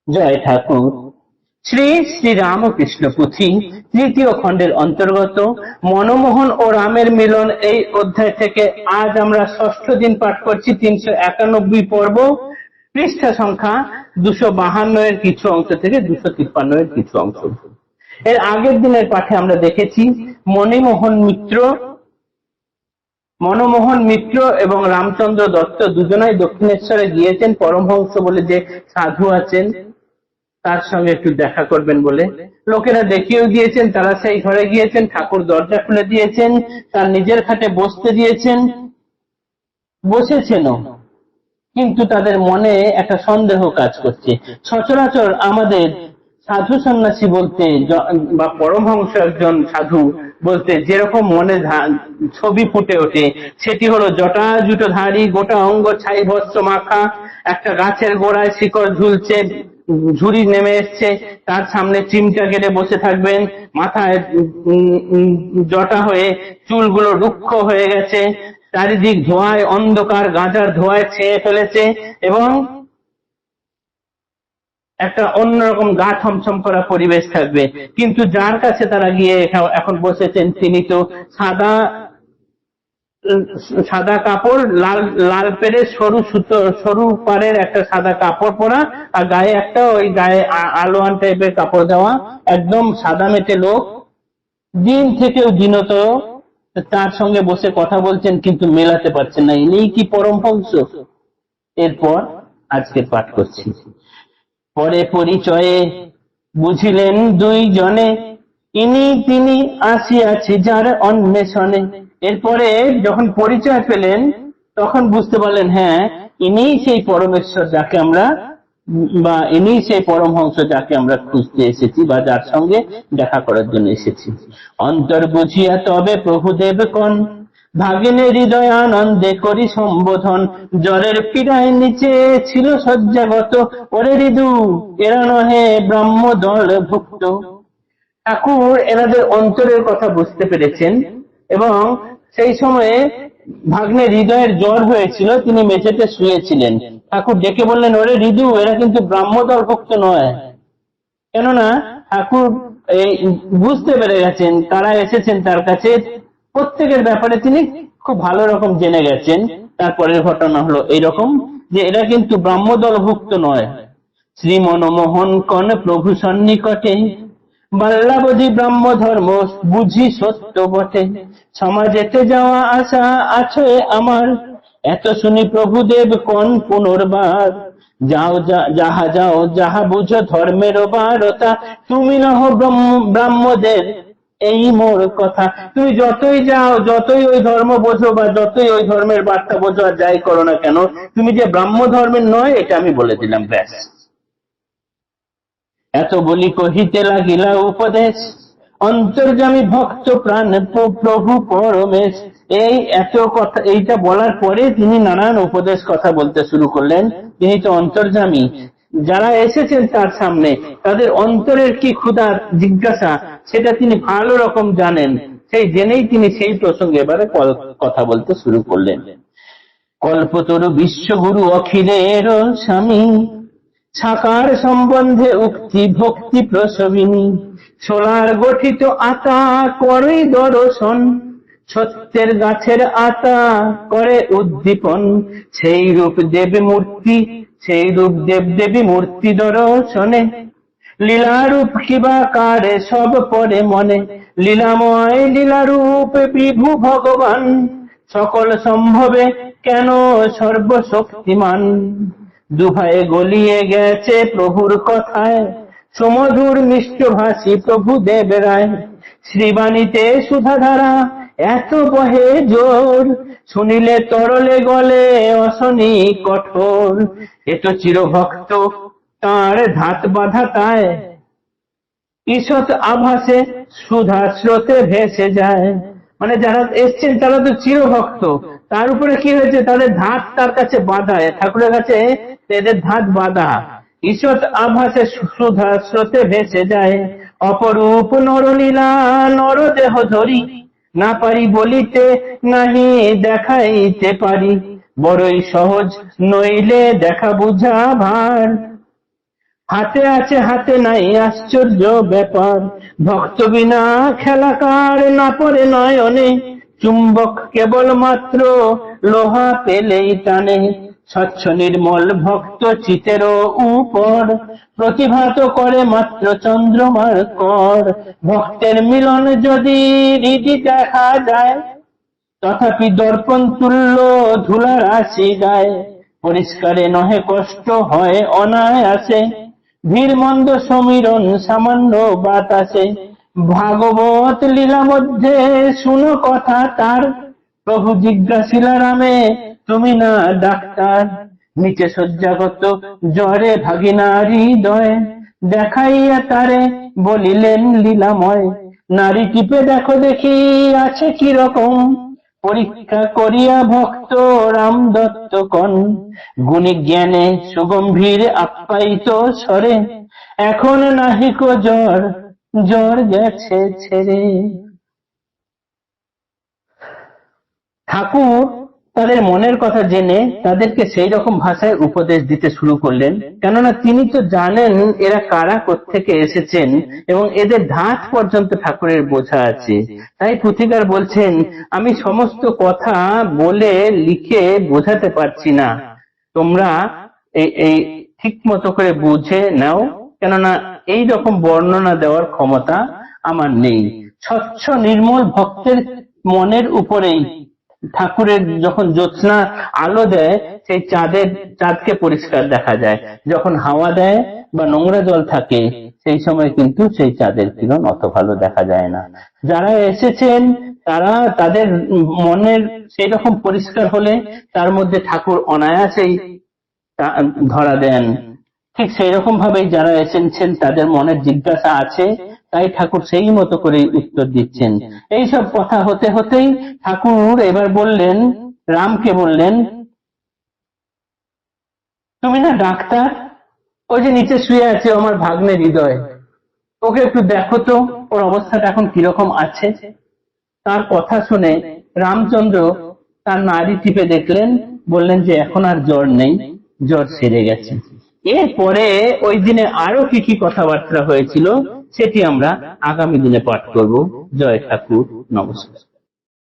জয় ঠাকুর। শ্রী শ্রী রামকৃষ্ণ পুঁথি তৃতীয় খণ্ডের অন্তর্গত মনমোহন ও রামের মিলন এই অধ্যায় থেকে আজ আমরা ষষ্ঠ দিন পাঠ করছি 391 পর্ব, পৃষ্ঠা সংখ্যা 252 এর কিছু অংশ থেকে 253 এর কিছু অংশ। এর আগের দিনের পাঠে আমরা দেখেছি মনমোহন মিত্র এবং রামচন্দ্র দত্ত দুজনাই দক্ষিণেশ্বরে গিয়েছেন পরমহংস বলে যে সাধু আছেন তার সঙ্গে একটু দেখা করবেন বলে। লোকেরা দেখিয়েও দিয়েছেন, তারা সেই ঘরে গিয়েছেন, ঠাকুর দরজা খুলে দিয়েছেন, তার নিজের খাটে বসতে দিয়েছেন, বসেছেনও, কিন্তু তাদের মনে একটা সন্দেহ কাজ করছে। সচরাচর আমাদের সাধু সন্ন্যাসী বলতে বা পরমহংস একজন সাধু বলতে যেরকম মনে ছবি ফুটে ওঠে সেটি হলো জটাজুটোধারী, গোটা অঙ্গ ছাই ভস্ম মাখা, একটা গাছের গোড়ায় শিকড় ঝুলছে, ঝুড়ি নেমে এসছে, তার সামনে চিমটা কেটে বসে থাকবেন, মাথায় জটা হয়ে চুলগুলো রুক্ষ হয়ে গেছে, চারিদিক ধোঁয়ায় অন্ধকার গাঁজার ধোঁয়ায় ছেয়ে ফেলেছে এবং একটা অন্যরকম গা ছমছম করা পরিবেশ থাকবে। কিন্তু যার কাছে তারা গিয়ে এখন বসেছেন তিনি তো সাদা কাপড়, লাল লাল পেরে সরু পাড়ের একটা সাদা কাপড় পরা, আর গায়ে একটা ওই গায়ে আলোয়ান টাইপের কাপড় দেওয়া, একদম সাদা মেটে লোক, দিন থেকেও দিনত তার সঙ্গে বসে কথা বলছেন কিন্তু মেলাতে পারছেন না, ইনিই কি পরমহংস? এরপর আজকের পাঠ করছি। পরে পরিচয়ে বুঝিলেন দুই জনে, ইনি তিনি আসিয়াছি যার অন্বেষণে। এরপরে যখন পরিচয় পেলেন তখন বুঝতে পারলেন, হ্যাঁ ইনি সেই পরমেশ্বর যাকে আমরা, বা ইনি সেই পরমহংস যাকে আমরা খুঁজতে এসেছি বা যার সঙ্গে দেখা করার জন্য এসেছি। অন্তর বুঝিয়া তবে প্রভুদেব কন, ভাগিনে হৃদয় আনন্দে করি সম্বোধন, জ্বরের পীড়ায় নিচে ছিল শয্যাগত, ওরে হৃদু এরা নহে ব্রহ্মদল ভুক্ত। ঠাকুর এনাদের অন্তরের কথা বুঝতে পেরেছেন এবং সেই সময়ে ভাগ্নে হৃদয়ের জ্বর হয়েছিল, তিনি মেঝেতে শুয়েছিলেন। ঠাকুর ডেকে বললেন, ওরে হৃদু এরা কিন্তু ব্রাহ্মদল ভুক্ত নয়। কেননা ঠাকুর এই বুঝতে পেরে গেছেন কারা এসেছেন তার কাছে, প্রত্যেকের ব্যাপারে তিনি খুব ভালো রকম জেনে গেছেন। তারপরের ঘটনা হলো এইরকম যে এরা কিন্তু ব্রাহ্মদলভুক্ত নয়। শ্রী মনমোহন কন প্রভু সন্নিকটে, বাল্যাবধি ব্রাহ্ম ধর্ম বুঝি সত্য বটে, সমাজেতে যাওয়া আসা আছে আমার, এত শুনি প্রভুদেব কন পুনর্বার, যাও যাও যাহা বুঝো ধর্মের বারতা, তুমি নহ ব্রাহ্মদের এই মোর কথা। তুমি যতই যাও, যতই ওই ধর্ম বোঝো বা যতই ওই ধর্মের বার্তা বোঝো আর যাই করো না কেন, তুমি যে ব্রাহ্ম ধর্মের নয় এটা আমি বলে দিলাম, ব্যাস। এত বলি কহিতে লাগিলা উপদেশ, অন্তর্যামী ভক্ত প্রাণ প্রভু পরমেশ। এই এত কথা, এইটা বলার পরে তিনি নানান উপদেশ কথা বলতে শুরু করলেন। তিনি তো অন্তর্যামী, যারা এসেছেন তার সামনে তাদের অন্তরের কি ক্ষুধা জিজ্ঞাসা সেটা তিনি ভালো রকম জানেন। সেই জেনেই তিনি সেই প্রসঙ্গে এবারে কথা বলতে শুরু করলেন। কল্পতরু বিশ্বগুরু অখিলের স্বামী, সাকার সম্বন্ধে উক্তি ভক্তি প্রসবিনী, সোলার গঠিত আতা করে দর্শন, সত্যের গাছের আতা করে উদ্দীপন, সেই রূপ দেবী মূর্তি, সেই রূপ দেবদেবী মূর্তি দর্শনে, লীলারূপ কিবা কারে সব পরে মনে, লীলাময় লীলারূপ বিভু ভগবান, সকল সম্ভবে কেন সর্বশক্তিমান। দুভায়ে গলিয়ে গেছে প্রভুর কথায়, সুমধুর মিষ্টভাষী প্রভু দেব রায়, শ্রীবাণীতে সুধাধারা এত বহে জোর, শুনিলে তরলে গলে অশনি কঠোর, এত চিরভক্ত তাঁর ধাত বাধা তায়, ঈষৎ আভাসে সুধা স্রোতে ভেসে যায়। মানে যারা এসছেন তারা তো চিরভক্ত, তার উপরে কি হয়েছে, তাদের ধাত তার কাছে বাধা, ঠাকুরের কাছে এদের ধাত বাধা। ঈষৎ আভাসে সুধা স্রোতে ভেসে যায়, অপরূপ নরলীলা নরদেহ ধরি, না পারি বলিতে নাহি দেখাইতে পারি, বড়ই সহজ নইলে দেখা বুঝা ভার। হাতে আছে হাতে নাই আশ্চর্য ব্যাপার, ভক্ত বিনা খেলাকার না পড়ে নয়নে, চুম্বক কেবল মাত্র লোহা পেলেই টানে, স্বচ্ছ নির্মল ভক্ত চিতেরও উপর, প্রতিভাত করে মাত্র চন্দ্রমার কর, ভক্তের মিলন যদি হৃদি দেখা যায়, তথাপি দর্পণ তুল্য ধুলার রাশি গায়, পরিষ্কারে নহে কষ্ট হয় অনায়াসে, ধীর মন্দ সমীরণ সামান্য বাতাসে, ভাগবত লীলা মধ্যে শুনো কথা তার, প্রভু জিজ্ঞাসিলা রামে তুমি না ডাক্তার, নিচে শয্যাগত জ্বরে ভাগিনা হৃদয়, দেখাইয়া তারে বলিলেন লীলাময়, নারী টিপে দেখো দেখি আছে কি রকম, পরীক্ষা করিয়া ভক্ত রাম দত্ত কন, গুণী জ্ঞানে সুগম্ভীর আপ্যায়িত স্বরে, এখন নাহিক জ্বর, জ্বর গেছে ছেড়ে। ঠাকুর তাদের মনের কথা জেনে তাদেরকে সেই রকম ভাষায় উপদেশ দিতে শুরু করলেন, কেননা তিনি তো জানেন এরা কারা কোত্থেকে এসেছেন এবং এদের ধাঁচ পর্যন্ত ঠাকুরের বোঝা আছে। তাই পুথিকার বলছেন, আমি সমস্ত কথা বলে লিখে বোঝাতে পারছি না, তোমরা এই ঠিক মতো করে বুঝে নাও, কেননা এই রকম বর্ণনা দেওয়ার ক্ষমতা আমার নেই। স্বচ্ছ নির্মল ভক্তের মনের উপরেই ঠাকুরের যখন জ্যোৎস্না আলো দেয়, সেই চাঁদকে পরিষ্কার দেখা যায়, যখন হাওয়া দেয় বা নোংরা জল থাকে সেই সময় কিন্তু সেই চাঁদের কিরণ অত ভালো দেখা যায় না। যারা এসেছেন তারা তাদের মনের সেই রকম পরিষ্কার হলে তার মধ্যে ঠাকুর অনায়াসেই ধরা দেন। ঠিক সেই রকম ভাবে যারা এসেছেন তাদের মনের জিজ্ঞাসা আছে, তাই ঠাকুর সেই মতো করে উত্তর দিচ্ছেন। এইসব কথা হতে হতেই ঠাকুর এবার বললেন, রামকে বললেন, তুমি না ডাক্তার, ওই যে নিচে শুয়ে আছে আমার ভাগ্নে হৃদয়, ওকে একটু দেখো তো ওর অবস্থাটা এখন কিরকম আছে। তার কথা শুনে রামচন্দ্র তার নাড়ি টিপে দেখলেন, বললেন যে এখন আর জ্বর নেই, জ্বর সেরে গেছে। এরপরে ওই দিনে আরো কি কি কথাবার্তা হয়েছিল সেটি আমরা আগামী দিনে পাঠ করব। জয় ঠাকুর, নমস্কার।